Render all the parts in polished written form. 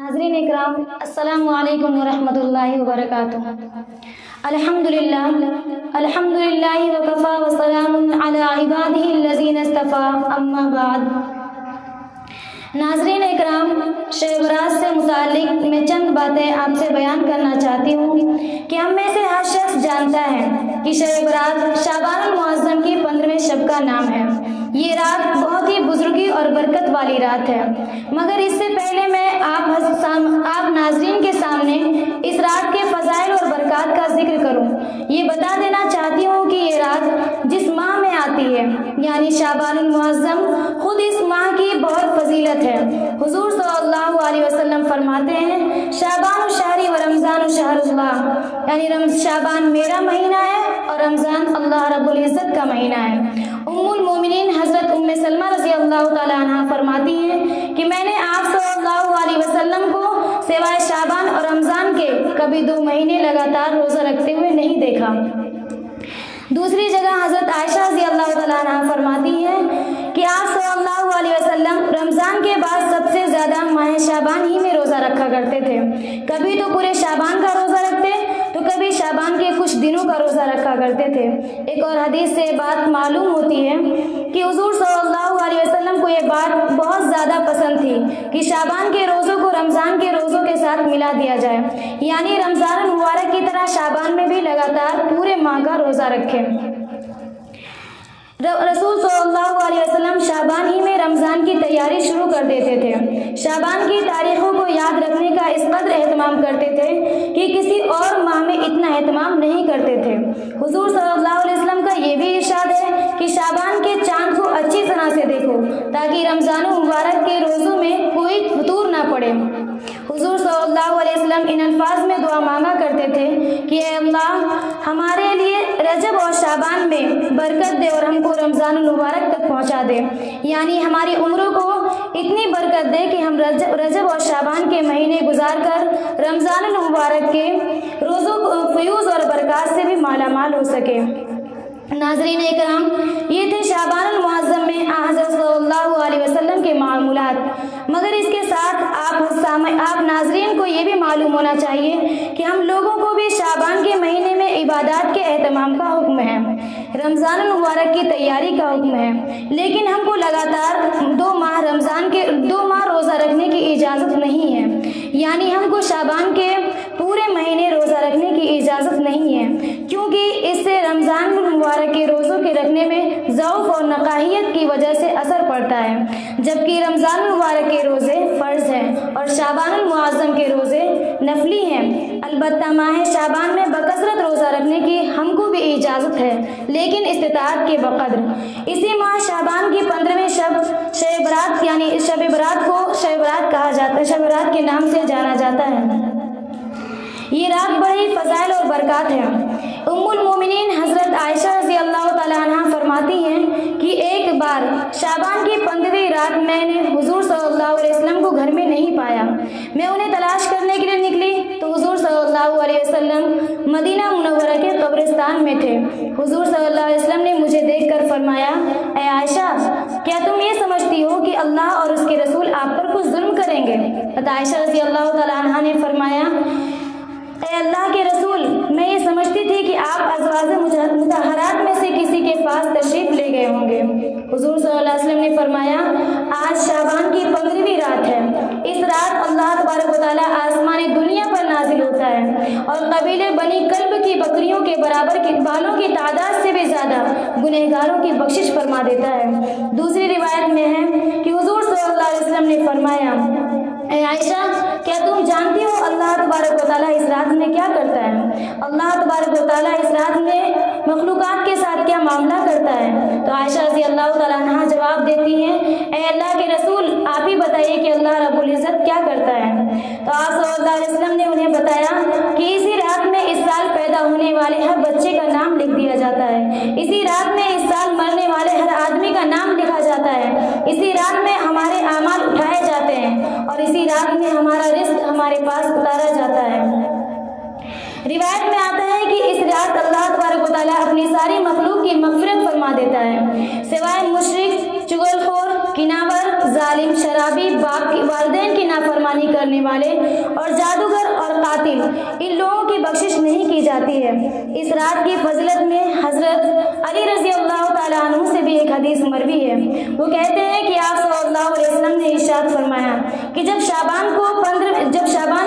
नाज़रीन इकराम, अस्सलामु अलैकुम वरहमतुल्लाहि वबरकातुहू। अल्हम्दुलिल्लाहि वकफ़ा वस्सलामुन अला इबादिहि अल्लज़ीना इस्तफ़ा, अम्मा बाद। नाज़रीन इकराम, शब बरात से मुतालिक मैं चंद बातें आपसे बयान करना चाहती हूँ कि हम में से हर शख्स जानता है कि शब बरात शाबानुल मुअज़्ज़म की 15वें शब का नाम है। ये रात बहुत ही बुजुर्गी और बरकत वाली रात है, मगर इससे पहले मैं आप नाज़रीन के सामने इस रात के फ़ज़ाइल और बरक़ात का जिक्र करूँ। ये बता देना चाहती हूँ कि ये रात जिस माह में आती है यानी शाबानुल मुअज़्ज़म, खुद इस माह की बहुत फजीलत है। हुज़ूर सल्लल्लाहु अलैहि वसल्लम फरमाते हैं, शाबानु शहरी व रमज़ानु शहरुल्लाह, यानी शाबान मेरा महीना है और रमज़ान अल्लाह रब्बुल इज़्ज़त का महीना है। उम्मुल मोमिनीन हज़रत उम्मे सलमा रज़ी अल्लाह तआला अन्हा फरमाती हैं कि मैंने आप सल्लल्लाहु अलैहि वसल्लम को सिवाय शाबान और रमज़ान के कभी 2 महीने लगातार रोज़ा रखते हुए नहीं देखा। दूसरी जगह हज़रत आयशा रज़ी अल्लाह तआला अन्हा फरमाती हैं कि आप सल्लल्लाहु अलैहि वसल्लम रमज़ान के बाद सबसे ज़्यादा माह शाबान ही में रोज़ा रखा करते थे। कभी तो पूरे शाबान का रोज़ा रखते तो कभी शाबान के कुछ दिनों का रोज़ा रखा करते थे। एक और हदीस से बात मालूम होती है कि हुज़ूर सल्लल्लाहु अलैहि वसल्लम को ये बात बहुत ज़्यादा पसंद थी कि शाबान के रोज़ों को रमज़ान के रोज़ों के साथ मिला दिया जाए, यानी रमज़ान मुबारक की तरह शाबान में भी लगातार पूरे माह का रोज़ा रखें। रसूल सल्लल्लाहु अलैहि वसल्लम शाबान ही में रमज़ान की तैयारी शुरू कर देते थे। शाबान की तारीखों को याद रखने का इस कदर एहतमाम करते थे कि किसी और माह में इतना एहतमाम नहीं करते थे। हुज़ूर सल्लल्लाहु अलैहि वसल्लम का ये भी इरशाद है कि शाबान के चाँद को अच्छी तरह से देखो ताकि रमज़ान मुबारक के रोज़ों में कोई फतूर ना पड़े। हुज़ूर सल्लल्लाहु अलैहि वसल्लम इन अल्फाज में दुआ मांगा करते थे कि ऐ अल्लाह, हमारे लिए रजब और शाबान में बरकत दे और हमको रमज़ान मुबारक तक पहुंचा दे, यानी हमारी उम्रों को इतनी बरकत दे कि हम रजब और शाबान के महीने गुजार कर रमज़ान मुबारक के रोज़ों फयूज़ और बरकत से भी मालामाल हो सके। नाज़रीन इकराम, ये थे शाबानुल मुअज़्ज़म में हज़रत सल्लल्लाहु अलैहि वसल्लम के मामूलात, मगर इसके साथ आप नाज़रीन को ये भी मालूम होना चाहिए कि हम लोगों को भी शाबान के महीने में इबादत के एहतमाम का हुक्म है, रमज़ान मुबारक की तैयारी का हुक्म है, लेकिन हमको लगातार 2 माह रोज़ा रखने की इजाज़त नहीं है, यानी हमको शाबान के पूरे महीने रोज़ा रखने की इजाज़त नहीं है, क्योंकि इससे रमज़ान मुबारक के रोज़ों के रखने में ज़ौफ़ और नकाहियत की वजह से असर पड़ता है, जबकि रमज़ान मुबारक के रोज़े फ़र्ज़ हैं और शाबानुल मुअज़्ज़म के रोज़े नफली हैं। अलबत्ता माह शाबान में बकसरत रोज़ा रखने की हमको भी इजाज़त है, लेकिन इस्तिताअत के बक़द्र। इसी माह शाबान की 15वें शब बरात, यानी शब बरात को शब बरात कहा जाता है, शब बरात के नाम से जाना जाता है। ये रात बड़ी फ़ज़ाइल और बरकत है। उम्मुल मोमिनीन हज़रत आयशा रज़ी अल्लाह तआला अन्हा फरमाती हैं कि एक बार शाबान की 15वीं रात मैंने हुज़ूर सल्लल्लाहु अलैहि वसल्लम को घर में नहीं पाया। मैं उन्हें तलाश करने के लिए निकली तो हुज़ूर सल्लल्लाहु अलैहि वसल्लम मदीना मुनव्वरा के कब्रिस्तान में थे। हुज़ूर सल्लल्लाहु अलैहि वसल्लम ने मुझे देखकर फरमाया, ऐ आयशा, क्या तुम ये समझती हो कि अल्लाह और उसके रसूल आप पर कुछ जुल्म करेंगे? आयशा रज़ी अल्लाह तआला अन्हा ने फरमाया, ऐ अल्लाह के रसूल, मैं ये समझती थी कि आप अज़वाज मुतहरात में से किसी के पास तशरीफ़ ले गए होंगे। हुज़ूर सल्लल्लाहु अलैहि वसल्लम ने फरमाया, आज शाबान की 15वीं रात है। इस रात अल्लाह तबारक व तआला आसमानी दुनिया पर नाजिल होता है और कबीले बनी कल्ब की बकरियों के बराबर के बालों की तादाद से भी ज़्यादा गुनहगारों की बख्शिश फरमा देता है। दूसरी रिवायत में है कि हुज़ूर सल्लल्लाहु अलैहि वसल्लम ने फरमाया, ऐ आयशा, क्या तुम जानती हो अल्लाह तबारक व तआला इस रात में क्या करता है? अल्लाह तबारक व तआला इस रात में मखलूक़ात के साथ क्या मामला करता है? तो आयशा रज़ी अल्लाह तआला अन्हा जवाब देती हैं, ऐ अल्लाह के रसूल, आप ही बताइए कि अल्लाह रब्बुल इज़्ज़त क्या करता है? तो आप सल्लल्लाहु अलैहि वसल्लम ने उन्हें बताया कि इसी रात में इस साल पैदा होने वाले हर बच्चे का नाम लिख दिया जाता है, इसी रात में इस साल मरने वाले हर आदमी का नाम लिखा जाता है, इसी रात में हमारे आमाल उठाए जाते हैं और इसी रात में हमारा रिज़्क़ हमारे पास उतारा जाता है। रिवायत में आता है कि इस रात अल्लाह तबारक व तआला अपनी सारी मखलूक की मग़फ़िरत फरमा देता है, सिवाय मुशरिक, चुगलखोर, किनावर, जालिम, शराबी, बाप की वालिदैन की नाफरमानी करने वाले और जादूगर और कातिल, इन लोगों की बख्शिश नहीं की जाती है। इस रात की फजीलत में हजरत अली रज़ी अल्लाह ताला अन्हु से भी एक हदीस मरवी है। वो कहते हैं कि आप सल्लल्लाहु अलैहि वसल्लम ने इरशाद फरमाया कि जब शाबान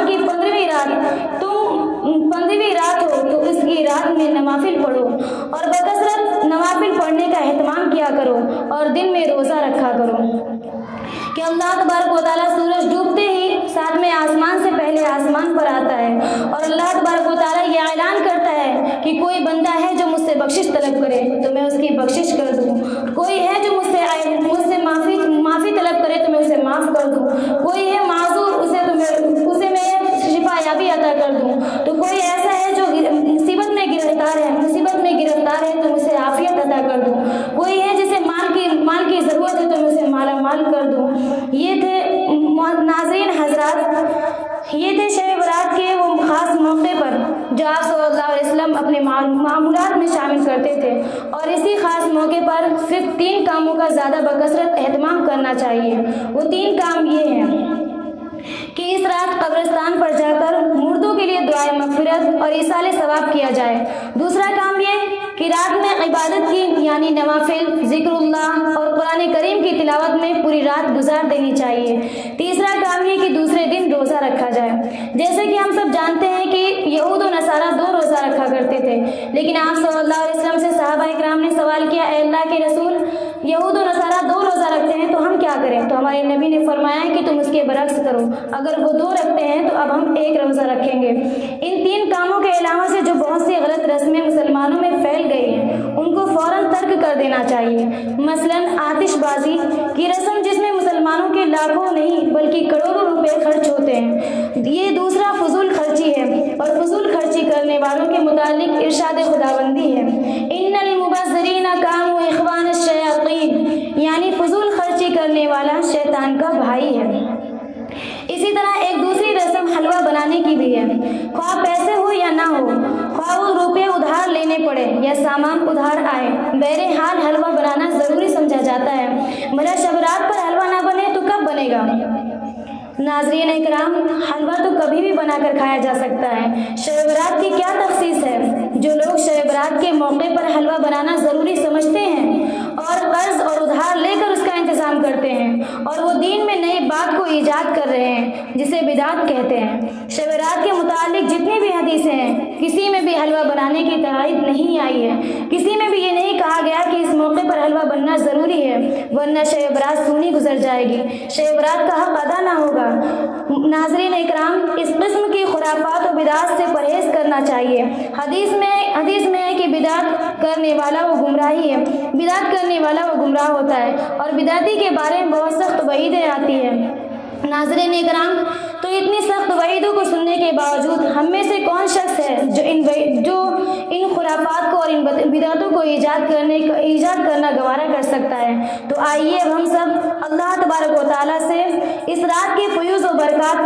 की 15वीं रात हो तो इसकी रात में नवाफिल पढ़ो और बकसरत नवाफिल पढ़ने का एहतमाम किया करो और दिन में रोज़ा रखा करो कि अल्लाह तबारक व तआला सूरज डूबते ही साथ में आसमान से पहले आसमान पर आता है और अल्लाह तबारक व तआला ये ऐलान करता है कि कोई बंदा है जो मुझसे बख्शिश तलब करे तो मैं उसकी बख्शिश कर दूँ, कोई है जो मुझसे माफ़ी तलब करे तो मैं उसे माफ़ कर दूँ, कोई है माजूर उसे मैं शिफायाबी अता कर दूँ, तो कोई ऐसा है जो मुसीबत में गिरफ्तार है तो उसे आफियत अता कर दूँ, कोई है जिसे माल की ज़रूरत है तो मैं उसे माला माल कर दूँ। ये थे नाज़रीन हज़रात, ये थे शब बरात के वो ख़ास मौके पर जो आप सल्लल्लाहु अलैहि वसल्लम अपने मामूलात में शामिल करते थे। और इसी ख़ास मौके पर सिर्फ 3 कामों का ज़्यादा बकसरत एहतमाम करना चाहिए। वो 3 काम ये हैं कि इस रात कब्रिस्तान पर जाकर मुर्दों के लिए दुआए मगफिरत और इसाले सवाब किया जाए। दूसरा काम ये कि रात में इबादत की यानी नवाफिल, ज़िक्रुल्लाह और कुरान करीम की तिलावत में पूरी रात गुजार देनी चाहिए। तीसरा काम ये कि दूसरे दिन रोज़ा रखा जाए। जैसे कि हम सब जानते हैं कि यहूद और नसारा 2 रोज़ा रखा करते थे, लेकिन आप सल्लल्लाहु अलैहि वसल्लम से सहाबा इकराम ने सवाल किया, ऐ अल्लाह के रसूल, यहूद और नसारा 2 रोज़ा रखते हैं तो हम क्या करें? तो हमारे नबी ने फरमाया कि तुम उसके बरक्स करो, अगर वो 2 रखते हैं तो अब हम 1 रोज़ा रखेंगे। इन 3 कामों के अलावा से जो बहुत सी गलत रस्में मुसलमानों में फैल गई हैं उनको फौरन तर्क कर देना चाहिए। मसलन आतिशबाजी की रस्म जिसमें मुसलमानों के लाखों नहीं बल्कि करोड़ों रुपए खर्च होते हैं, ये दूसरा फजूल खर्ची है और फजूल खर्ची करने वालों के मुतालिक इरशाद खुदाबंदी है, इन्नल मुबज़्ज़रीना कानू इख्वान अश-शयातीन, यानी फजूल खर्ची करने वाला शैतान का भाई है। इसी तरह एक दूसरी रस्म हलवा बनाने की भी है, ख्वाह पैसे हो या ना हो, ख्वाह वो रुपये उधार लेने पड़े या सामान उधार आए, बहरहाल हलवा बनाना ज़रूरी समझा जाता है। भला शब रात पर हलवा ना बने तो कब बनेगा? नाज़रीन इकराम, हलवा तो कभी भी बनाकर खाया जा सकता है। शब बरात की क्या तखसीस है? जो लोग शब बरात के मौके पर हलवा बनाना ज़रूरी समझते हैं और कर्ज और उधार लेकर उसका इंतज़ाम करते हैं और वो दीन में नई बात को ईजाद कर रहे हैं जिसे बिदात कहते हैं। शब बरात के मुतालिक जितनी भी हदीसें हैं, किसी में भी हलवा बनाने की तारीफ नहीं आई है, किसी में भी ये नहीं कहा गया कि इस मौके पर हलवा बनना ज़रूरी है वरना शब बरात सूनी गुजर जाएगी, शब बरात का हक अदा ना होगा। नाज़रीन इकराम, इस किस्म की खुराफात और बिदात से परहेज करना चाहिए। हदीस में है कि बिदात करने वाला वो गुमराही है, बिदात करने वाला वो गुमराह होता है और बिदाती के बारे में बहुत सख्त वईदें आती है। नाज़रीन इकराम, तो इतनी सख्त वईदों को सुनने के बावजूद हम में से कौन शख्स है जो इन खुराफात को और इन बिदातों को ईजाद करना गवारा कर सकता है? तो आइए अब हम सब अल्लाह तबारक व तआला से इस रात के फयूज़ और बरक़ात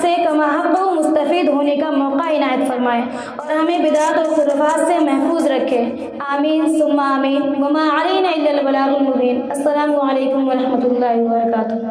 से कमा हक़ व मुस्तफ़ीद होने का मौका इनायत फरमाए और हमें बिदात और खुराफात से महफूज रखे। आमीन सुम्मा आमीन। वमा अलैना इल्लल बलागुल मुबीन। अस्सलामु अलैकुम व रहमतुल्लाहि व बरकातुहू।